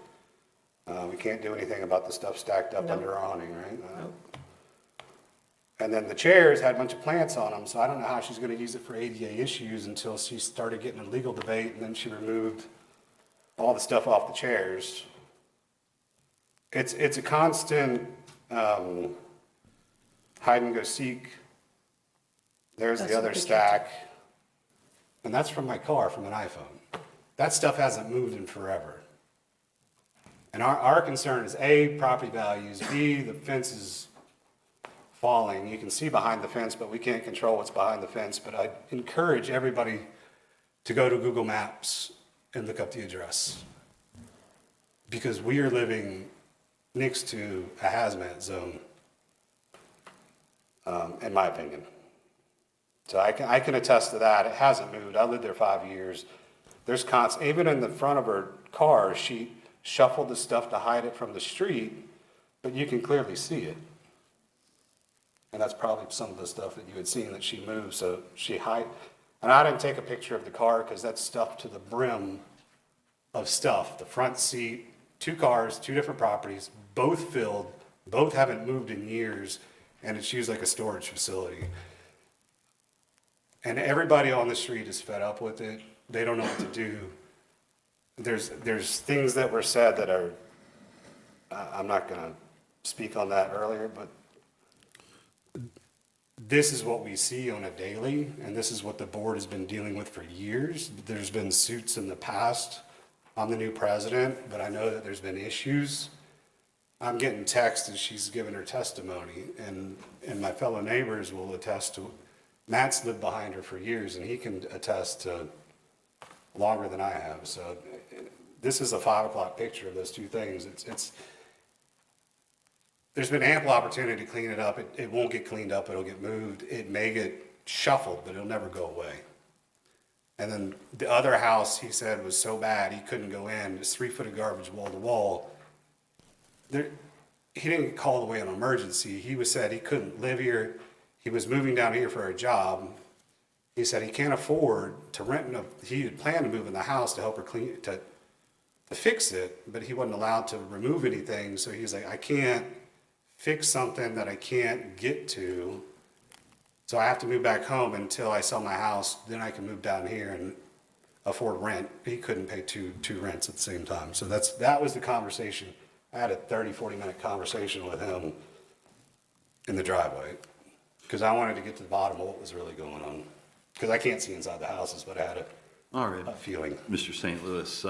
We can't do anything about the stuff stacked up No. under awning, right? And then the chairs had a bunch of plants on them, so I don't know how she's gonna use it for ADA issues until she started getting a legal debate, and then she removed all the stuff off the chairs. It's a constant, hide and go seek. There's That's the a other picture. stack. And that's from my car, from an iPhone. That stuff hasn't moved in forever. And our concern is A, property values, B, the fence is falling. You can see behind the fence, but we can't control what's behind the fence. But I encourage everybody to go to Google Maps and look up the address. Because we are living next to a hazmat zone, in my opinion. So I can attest to that. It hasn't moved. I lived there 5 years. There's constant, even in the front of her car, she shuffled the stuff to hide it from the street, but you can clearly see it. And that's probably some of the stuff that you had seen that she moved, so she and I didn't take a picture of the car because that's stuffed to the brim of stuff. The front seat, 2 cars, 2 different properties, both filled, both haven't moved in years, and it's used like a storage facility. And everybody on the street is fed up with it. They don't know what to do. There's things that were said that are, I'm not gonna speak on that earlier, but this is what we see on a daily, and this is what the board has been dealing with for years. There's been suits in the past. I'm the new president, but I know that there's been issues. I'm getting texts as she's giving her testimony, and my fellow neighbors will attest to, Matt's lived behind her for years, and he can attest to longer than I have. So this is a 5 o'clock picture of those 2 things. There's been ample opportunity to clean it up. It won't get cleaned up, it'll get moved. It may get shuffled, but it'll never go away. And then the other house, he said, was so bad, he couldn't go in. It's 3 foot of garbage wall to wall. He didn't call away an emergency. He said he couldn't live here. He was moving down here for a job. He said he can't afford to rent, he had planned to move in the house to help her clean, to fix it, but he wasn't allowed to remove anything. So he's like, I can't fix something that I can't get to. So I have to move back home until I sell my house. Then I can move down here and afford rent. He couldn't pay two rents at the same time. So that was the conversation. I had a 40-minute conversation with him in the driveway because I wanted to get to the bottom of what was really going on. Because I can't see inside the houses, but I had All right. a feeling. Mr. St. Louis,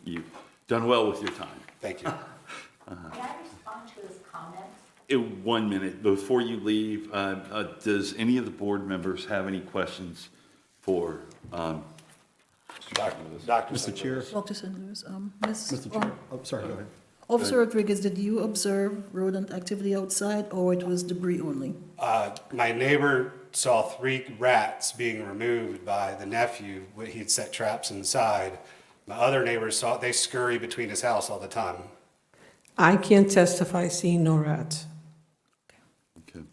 you've done well with your time. Thank you. May I respond to his comments? In 1 minute, before you leave, does any of the board members have any questions for Dr. Lewis? Dr. Mr. Chair. Dr. St. Louis, Mr. Chair. Oh, sorry, go ahead. Officer Rodriguez, did you observe rodent activity outside, or it was debris only? My neighbor saw 3 rats being removed by the nephew. He'd set traps inside. My other neighbors saw, they scurry between his house all the time. I can't testify seeing no rats. Okay.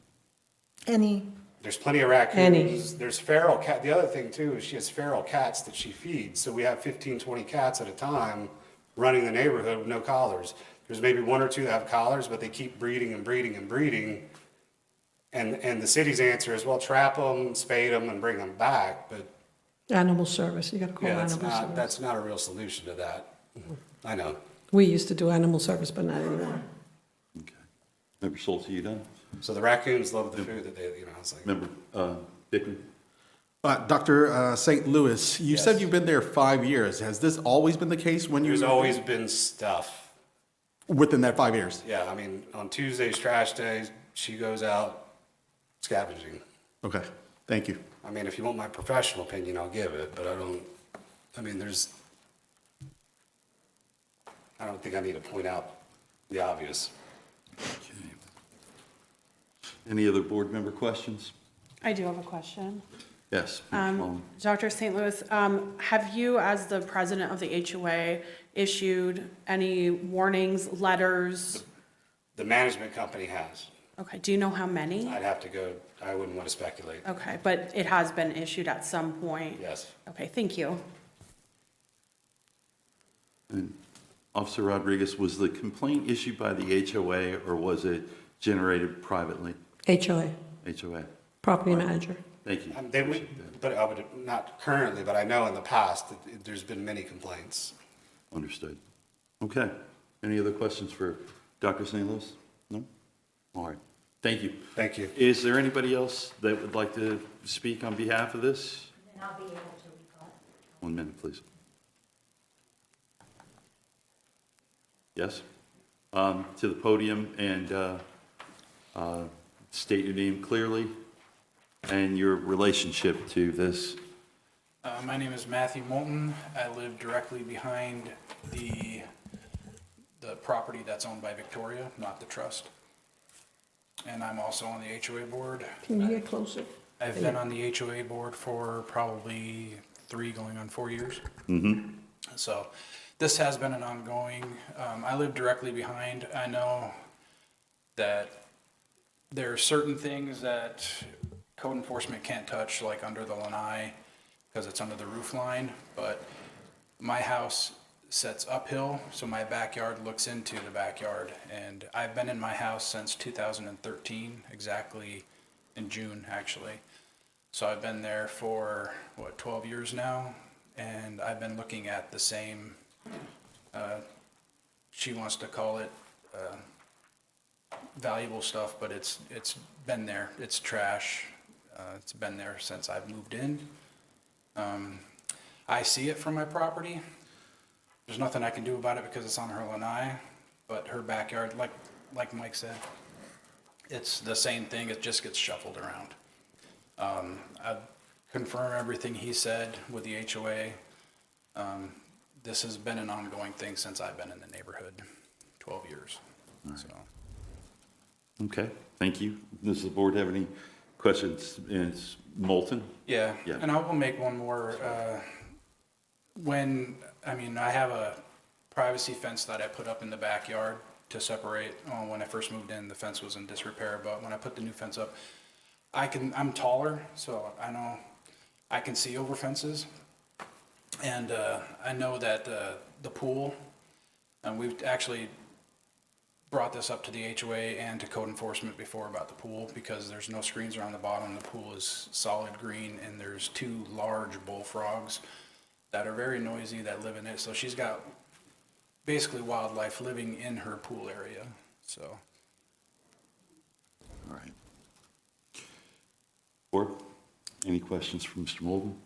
Any, There's plenty of raccoons. There's feral cat. The other thing too is she has feral cats that she feeds. So we have 15, 20 cats at a time running the neighborhood with no collars. There's maybe one or two that have collars, but they keep breeding and breeding and breeding. And the city's answer is, well, trap them, spade them, and bring them back. But Animal service, you gotta call yeah, animal service. that's not a real solution to that. I know. We used to do animal service, but not anymore. Okay. Member Schultz, are you done? So the raccoons love the food that they, you know, it's like. Member Dickman? Dr. St. Louis, you said you've been there 5 years. Has this always been the case when you? There's always been stuff. Within that 5 years? Yeah, I mean, on Tuesdays, trash days, she goes out scavenging. Okay, thank you. I mean, if you want my professional opinion, I'll give it, but I don't think I need to point out the obvious. Okay. Any other board member questions? I do have a question. Yes. Ms. Mullin. Dr. St. Louis, have you, as the president of the HOA, issued any warnings, letters? The management company has. Okay, do you know how many? I'd have to go, I wouldn't want to speculate. Okay, but it has been issued at some point? Yes. Okay, thank you. And Officer Rodriguez, was the complaint issued by the HOA or was it generated privately? HOA, HOA. property manager. Thank you. They would, but I would, not currently, but I know in the past that there's been many complaints. Understood. Okay. Any other questions for Dr. St. Louis? No? All right. Thank you. Thank you. Is there anybody else that would like to speak on behalf of this? And I'll be able to rebut. 1 minute, please. Yes? To the podium and state your name clearly and your relationship to this. My name is Matthew Moulton. I live directly behind the property that's owned by Victoria, not the trust. And I'm also on the HOA board. Can you get closer? I've been on the HOA board for probably 3 going on 4 years. So this has been an ongoing, I live directly behind. I know that there are certain things that code enforcement can't touch, like under the lanai, because it's under the roof line, but my house sets uphill, so my backyard looks into the backyard. And I've been in my house since 2013, exactly in June, actually. So I've been there for, 12 years now, and I've been looking at the same, she wants to call it valuable stuff, but it's been there. It's trash. It's been there since I've moved in. I see it from my property. There's nothing I can do about it because it's on her lanai, but her backyard, like Mike said, it's the same thing. It just gets shuffled around. I confirm everything he said with the HOA. This has been an ongoing thing since I've been in the neighborhood, 12 years. So. Okay, thank you. Does the board have any questions? It's Moulton? Yeah, Yeah. and I will make one more. I have a privacy fence that I put up in the backyard to separate. When I first moved in, the fence was in disrepair, but when I put the new fence up, I'm taller, so I know I can see over fences. And I know that the pool, and we've actually brought this up to the HOA and to code enforcement before about the pool, because there's no screens around the bottom. The pool is solid green, and there's 2 large bullfrogs that are very noisy that live in it. So she's got basically wildlife living in her pool area, so. All right. Board, any questions for Mr. Moulton?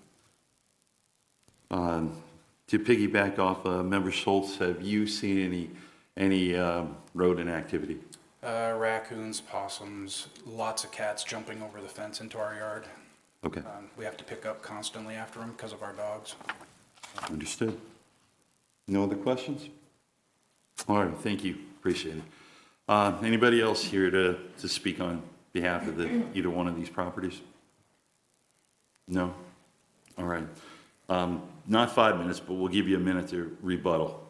To piggyback off Member Schultz, have you seen any rodent activity? Raccoons, possums, lots of cats jumping over the fence into our yard. Okay, We have to pick up constantly after them because of our dogs. understood. No other questions? All right, thank you, appreciate it. Anybody else here to speak on behalf of either one of these properties? No? All right. Not 5 minutes, but we'll give you a minute to rebuttal.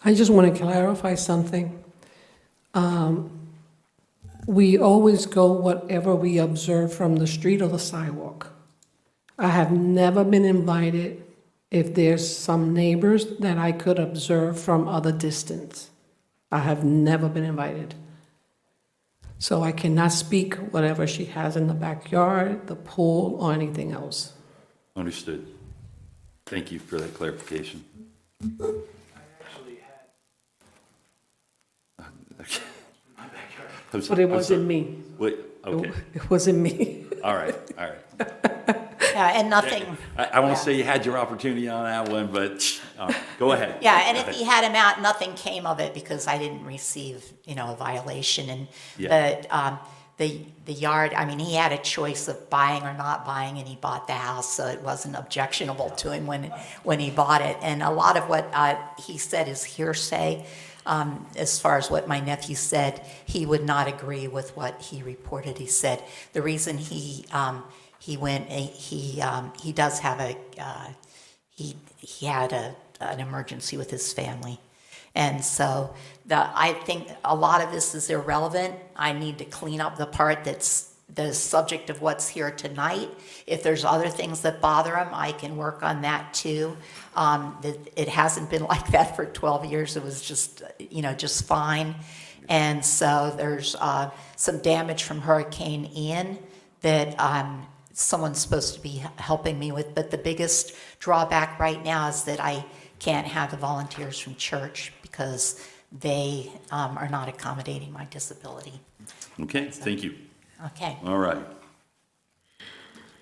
I just want to clarify something. We always go whatever we observe from the street or the sidewalk. I have never been invited if there's some neighbors that I could observe from other distance. I have never been invited. So I cannot speak whatever she has in the backyard, the pool, or anything else. Understood. Thank you for that clarification. But it wasn't me. Wait, okay, It wasn't me. all right, all right. Yeah, and nothing, I won't say you had your opportunity on that one, but go ahead. yeah, and if he had him out, nothing came of it because I didn't receive, a violation. And Yeah. the yard, I mean, he had a choice of buying or not buying, and he bought the house, so it wasn't objectionable to him when he bought it. And a lot of what he said is hearsay. As far as what my nephew said, he would not agree with what he reported. He said the reason he does have he had an emergency with his family. And so I think a lot of this is irrelevant. I need to clean up the part that's the subject of what's here tonight. If there's other things that bother him, I can work on that too. It hasn't been like that for 12 years. It was just, just fine. And so there's some damage from Hurricane Ian that someone's supposed to be helping me with. But the biggest drawback right now is that I can't have the volunteers from church because they are not accommodating my disability. Okay, thank you. Okay. All right.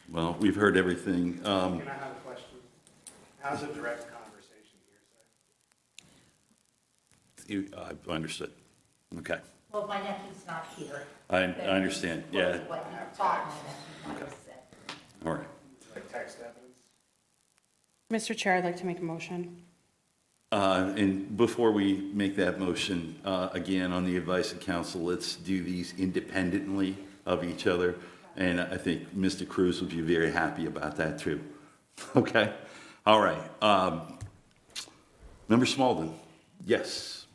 Well, we've heard everything. Can I have a question? How's a direct conversation I understood. Okay, Well, my nephew's not here. I understand, yeah, What you thought my nephew might have said. all right. like text evidence? Mr. Chair, I'd like to make a motion. And before we make that motion, again, on the advice of council, let's do these independently of each other. And I think Mr. Cruz would be very happy about that too. Okay? All right. Member Smalden, yes.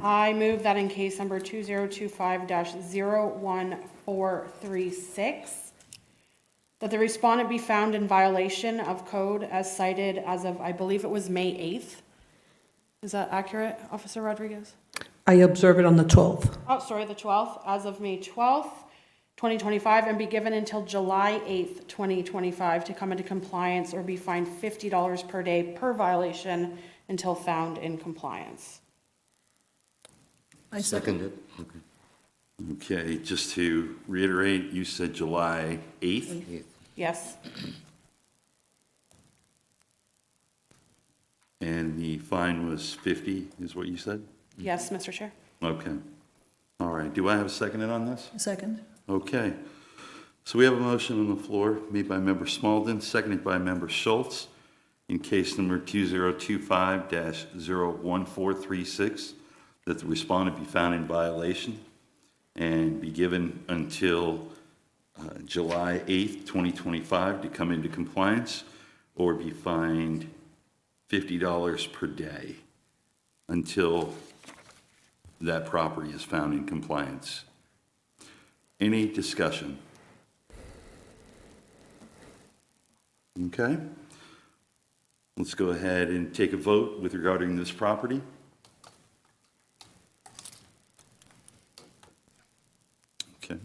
I move that in case number 2025-01436, that the respondent be found in violation of code as cited as of, I believe it was May 8th. Is that accurate, Officer Rodriguez? I observe it on the 12th. Oh, sorry, the 12th, as of May 12th, 2025, and be given until July 8th, 2025 to come into compliance or be fined $50 per day per violation until found in compliance. I second. Seconded. Okay. Okay, just to reiterate, you said July 8th? Yes. And the fine was 50, is what you said? Yes, Mr. Chair. Okay. All right, do I have a second on this? Second. Okay. So we have a motion on the floor made by Member Smalden, seconded by Member Schultz, in case number 2025-01436, that the respondent be found in violation and be given until July 8th, 2025 to come into compliance, or be fined $50 per day until that property is found in compliance. Any discussion? Okay. Let's go ahead and take a vote with regarding this property. Okay.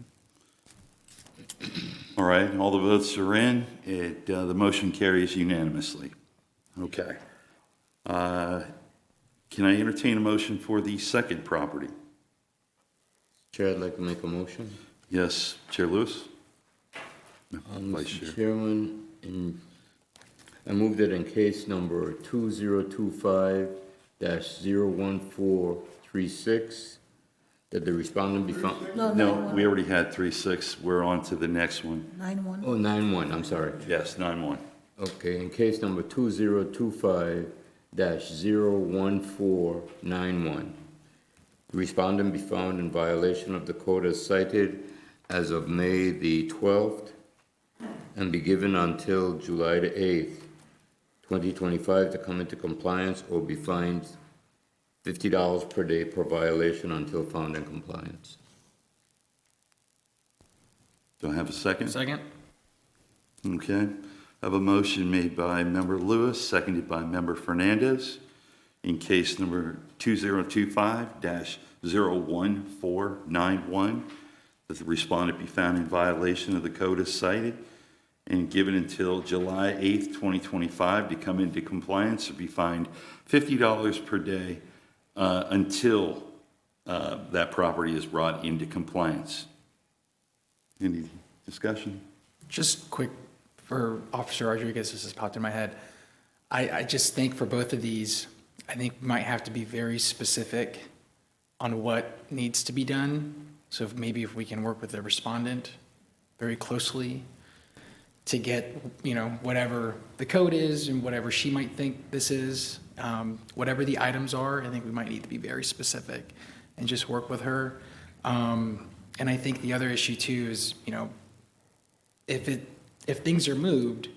All right, all the votes are in. The motion carries unanimously. Okay. Can I entertain a motion for the second property? Chair, I'd like to make a motion. Yes, Chair Lewis? Vice Chair. Mr. Chairman, I move that in case number 2025-01436, that the respondent be found. No, we already had 3-6. We're on to the next one. 9-1. Oh, 9-1, I'm sorry. Yes, 9-1. Okay, in case number 2025-01491, The respondent be found in violation of the code as cited as of May the 12th and be given until July the 8th, 2025 to come into compliance or be fined $50 per day per violation until found in compliance. Do I have a second? Second? Okay. I have a motion made by Member Lewis, seconded by Member Fernandez. In case number 2025-01491, that the respondent be found in violation of the code as cited and given until July 8th, 2025 to come into compliance or be fined $50 per day until that property is brought into compliance. Any discussion? Just quick for Officer Rodriguez, this has popped in my head. I just think for both of these, I think we might have to be very specific on what needs to be done. So if we can work with the respondent very closely to get, whatever the code is and whatever she might think this is, whatever the items are, I think we might need to be very specific and just work with her. And I think the other issue too is, if things are moved,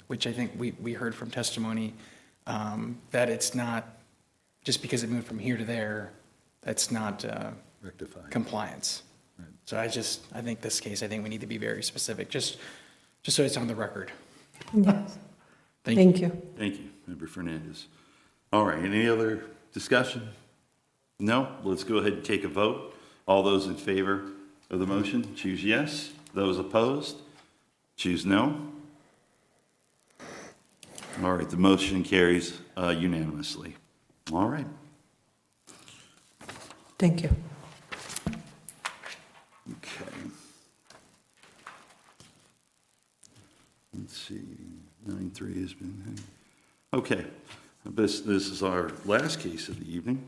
which I think we heard from testimony, that it's not, just because it moved from here to there, that's not Rectified. compliance. So I think this case, I think we need to be very specific, just so it's on the record. Yes. Thank you. Thank you. Thank you, Member Fernandez. All right, any other discussion? No? Let's go ahead and take a vote. All those in favor of the motion, choose yes. Those opposed, choose no. All right, the motion carries unanimously. All right. Thank you. Okay. Let's see, 9-3 has been, okay. This is our last case of the evening.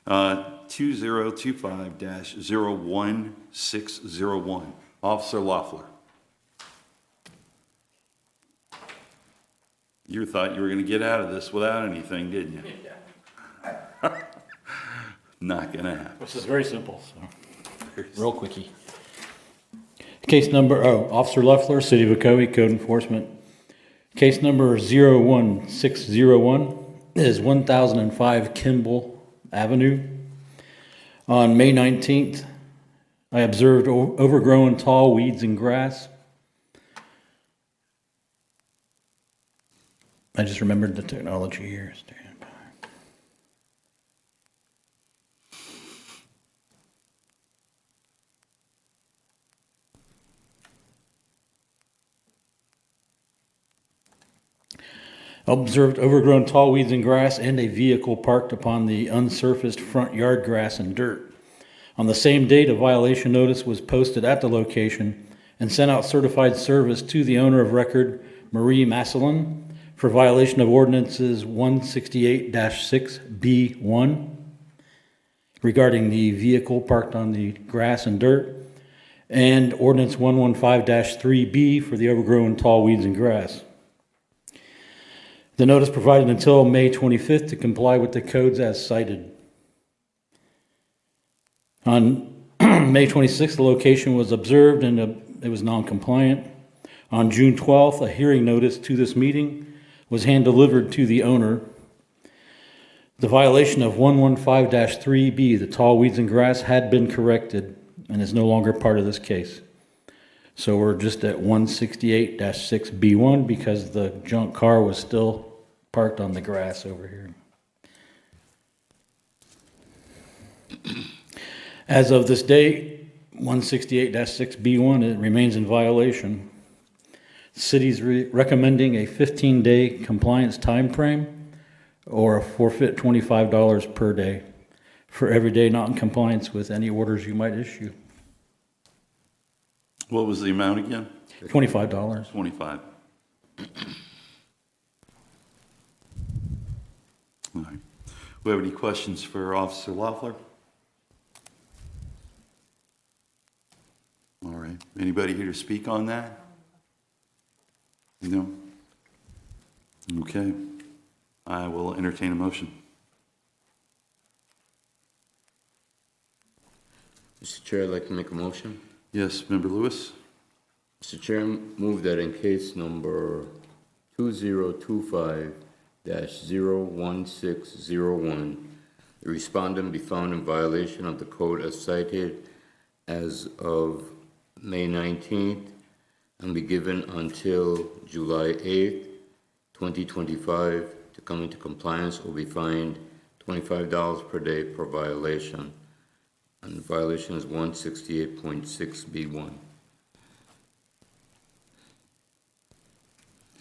2025-01601. Officer Loeffler. You thought you were going to get out of this without anything, didn't you? Not going to happen. This is very simple, so, real quickie. Case number, Officer Loeffler, City of Ocoee, Code Enforcement. Case number 01601 is 1005 Kimball Avenue. On May 19th, I observed overgrown tall weeds and grass. I just remembered the technology here. Stand by. Observed overgrown tall weeds and grass and a vehicle parked upon the unsurfaced front yard grass and dirt. On the same date, a violation notice was posted at the location and sent out certified service to the owner of record, Marie Massillon, for violation of ordinances 168-6B1 regarding the vehicle parked on the grass and dirt, and ordinance 115-3B for the overgrown tall weeds and grass. The notice provided until May 25th to comply with the codes as cited. On May 26th, the location was observed and it was non-compliant. On June 12th, a hearing notice to this meeting was hand-delivered to the owner. The violation of 115-3B, the tall weeds and grass, had been corrected and is no longer part of this case. So we're just at 168-6B1 because the junk car was still parked on the grass over here. As of this date, 168-6B1, it remains in violation. The city's recommending a 15-day compliance time frame or a forfeit $25 per day for every day not in compliance with any orders you might issue. What was the amount again? $25. 25. All right. We have any questions for Officer Loeffler? All right. Anybody here to speak on that? No? Okay. I will entertain a motion. Mr. Chair, I'd like to make a motion. Yes, Member Lewis? Mr. Chair, move that in case number 2025-01601, the respondent be found in violation of the code as cited as of May 19th and be given until July 8th, 2025 to come into compliance or be fined $25 per day per violation. And the violation is 168.6B1.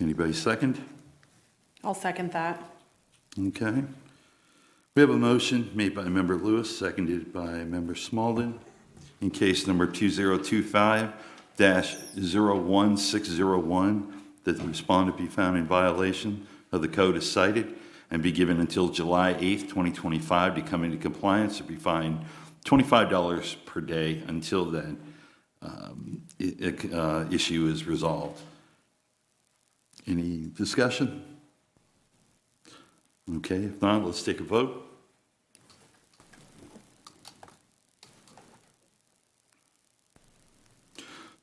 Anybody second? I'll second that. Okay. We have a motion made by Member Lewis, seconded by Member Smalden, in case number 2025-01601, that the respondent be found in violation of the code as cited and be given until July 8th, 2025 to come into compliance or be fined $25 per day until that issue is resolved. Any discussion? Okay, if not, let's take a vote.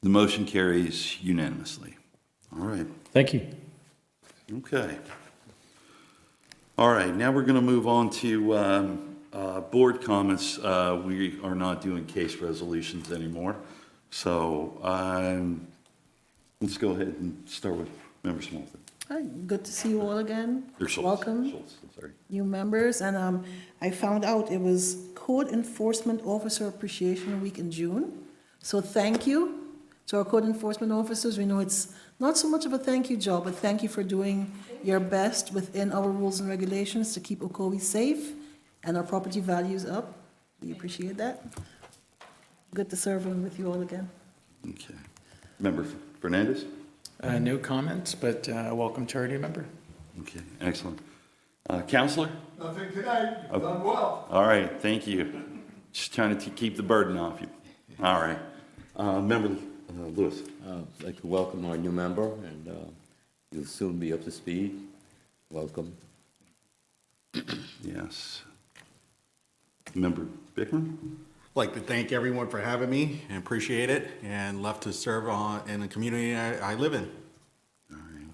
The motion carries unanimously. All right, Thank you. okay. All right, now we're going to move on to board comments. We are not doing case resolutions anymore. So let's go ahead and start with Member Smalton. Hi, good to see you all again. Or Schultz. Welcome, Schultz, I'm sorry. new members. And I found out it was Code Enforcement Officer Appreciation Week in June. So thank you to our code enforcement officers. We know it's not so much of a thank you job, but thank you for doing your best within our rules and regulations to keep Ocoee safe and our property values up. We appreciate that. Good to serve with you all again. Okay. Member Fernandez? No comments, but welcome to our new member. Okay, excellent. Counselor? Nothing tonight, you've done well. All right, thank you. Just trying to keep the burden off you. All right. Member Lewis? I'd like to welcome our new member, and you'll soon be up to speed. Welcome. Yes. Member Bickman? I'd like to thank everyone for having me and appreciate it, and love to serve in the community I live in. All right.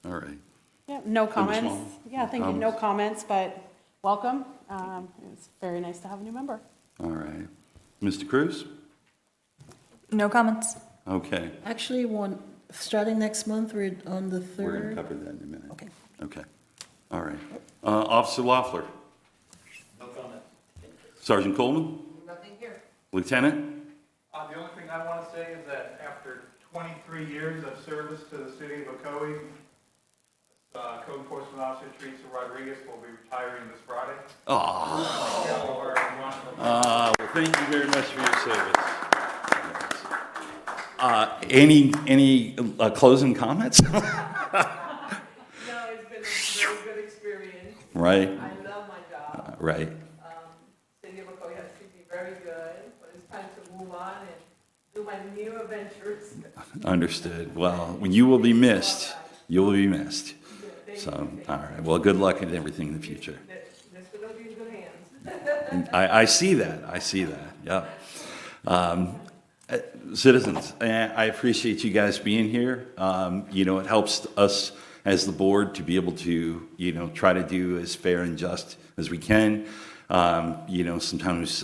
All right. Yeah, no Member comments. Small? Yeah, thank you, no comments, but welcome. It's very nice to have a new member. All right. Mr. Cruz? No comments. Okay. Actually, starting next month, we're on the We're going to 3rd. cover that in a minute. Okay. Okay. All right. Officer Loeffler? No comment. Sergeant Coleman? Nothing here. Lieutenant? The only thing I want to say is that after 23 years of service to the city of Ocoee, Code Enforcement Officer Teresa Rodriguez will be retiring this Friday. Well, thank you very much for your service. Any closing comments? No, it's been a very good experience. Right, I love my job. right. City of Ocoee has treated me very good, but it's time to move on and do my new adventures. Understood. Well, when you will be missed, you will be missed. So, all right. Well, good luck and everything in the future. That's going to be in good hands. I see that. I see that. Yep. Citizens, I appreciate you guys being here. It helps us as the board to be able to, try to do as fair and just as we can. Sometimes,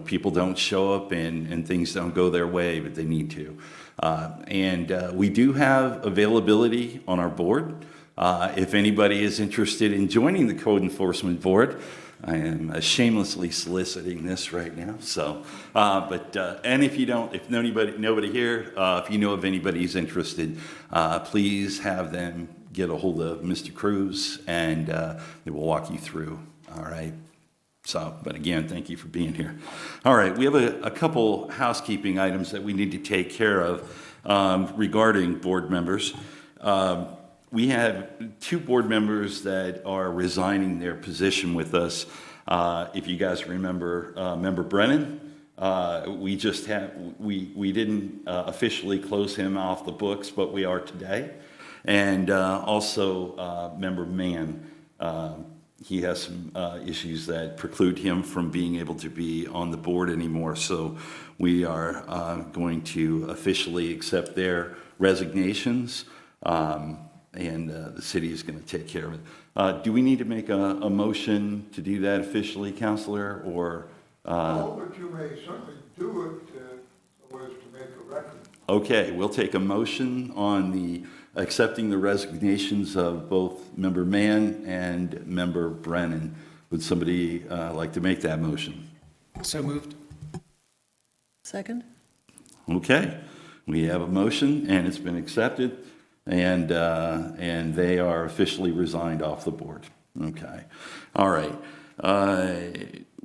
people don't show up and things don't go their way, but they need to. We do have availability on our board. If anybody is interested in joining the Code Enforcement Board, I am shamelessly soliciting this right now. So, and if nobody here, if you know of anybody who's interested, please have them get a hold of Mr. Cruz, and they will walk you through. All right. So, but again, thank you for being here. All right, we have a couple housekeeping items that we need to take care of regarding board members. We have two board members that are resigning their position with us. If you guys remember, Member Brennan, we didn't officially close him off the books, but we are today. And also Member Mann. he has some issues that preclude him from being able to be on the board anymore. So we are going to officially accept their resignations, and the city is going to take care of it. Do we need to make a motion to do that officially, Counselor, or? No, but you may certainly do it so as to make a record. Okay, we'll take a motion on the accepting the resignations of both Member Mann and Member Brennan. Would somebody like to make that motion? So moved. Second? Okay, we have a motion and it's been accepted, and they are officially resigned off the board. Okay, all right.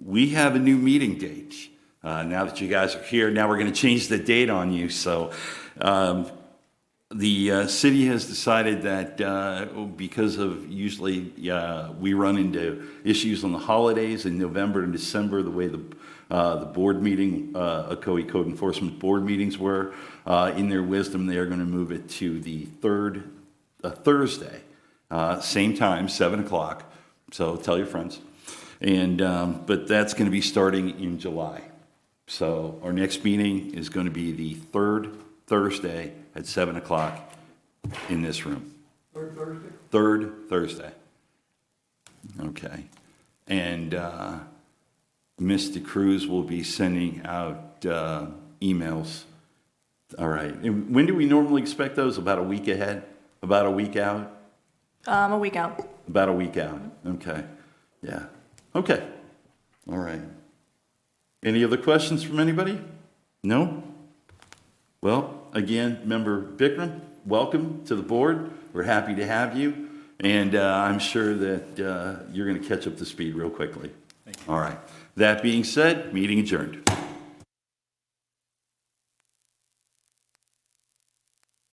We have a new meeting date. Now that you guys are here, now we're going to change the date on you. So the city has decided that because of usually we run into issues on the holidays in November and December, the way the board meeting, Ocoee Code Enforcement Board meetings were, in their wisdom, they are going to move it to the third Thursday, same time, 7 o'clock. So tell your friends. And but that's going to be starting in July. So our next meeting is going to be the third Thursday at 7 o'clock in this room. Third Thursday? Third Thursday. Okay. And Mr. Cruz will be sending out emails. All right. And when do we normally expect those? About a week ahead? About a week out? A week out. About a week out. Okay. Yeah. Okay. All right. Any other questions from anybody? No? Well, again, Member Bikram, welcome to the board. We're happy to have you. And I'm sure that you're going to catch up to speed real quickly. All right. That being said, meeting adjourned.